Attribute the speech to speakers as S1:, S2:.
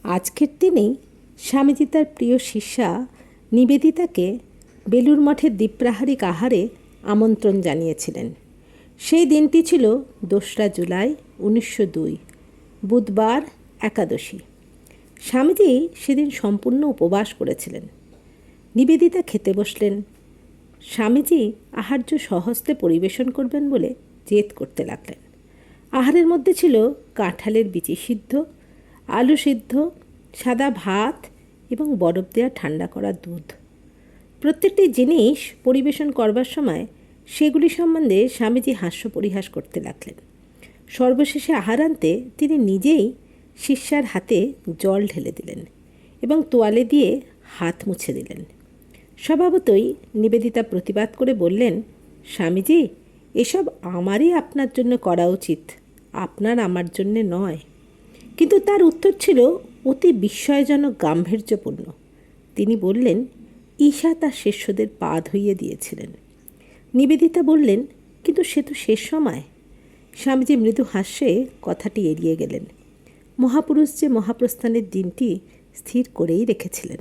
S1: আজকের দিনেই স্বামীজি তার প্রিয় শিষ্যা নিবেদিতাকে বেলুড় মঠের দ্বীপ্রাহারিক আহারে আমন্ত্রণ জানিয়েছিলেন। সেই দিনটি ছিল 2রা জুলাই 1902, বুধবার, একাদশী। স্বামীজি সেদিন সম্পূর্ণ উপবাস করেছিলেন। নিবেদিতা খেতে বসলেন। স্বামীজি আহার্য স্বহস্তে পরিবেশন করবেন বলে জেদ করতে লাগলেন। আহারের মধ্যে ছিল কাঁঠালের বিচি সিদ্ধ, আলু সিদ্ধ, সাদা ভাত এবং বরফ দেওয়া ঠান্ডা করা দুধ। প্রত্যেকটি জিনিস পরিবেশন করবার সময় সেগুলি সম্বন্ধে স্বামীজি হাস্য পরিহাস করতে লাগলেন। সর্বশেষে আহারান্তে তিনি নিজেই শিষ্যার হাতে জল ঢেলে দিলেন এবং তোয়ালে দিয়ে হাত মুছে দিলেন। স্বভাবতই নিবেদিতা প্রতিবাদ করে বললেন, স্বামীজি, এসব আমারই আপনার জন্য করা উচিত, আপনার আমার জন্যে নয়। কিন্তু তার উত্তর ছিল অতি বিস্ময়জনক গাম্ভীর্যপূর্ণ। তিনি বললেন, ঈশা তার শিষ্যদের পা ধুইয়ে দিয়েছিলেন। নিবেদিতা বললেন, কিন্তু সে তো শেষ সময়। স্বামীজি মৃদু হাস্যে কথাটি এড়িয়ে গেলেন। মহাপুরুষ যে মহাপ্রস্থানের দিনটি স্থির করেই রেখেছিলেন।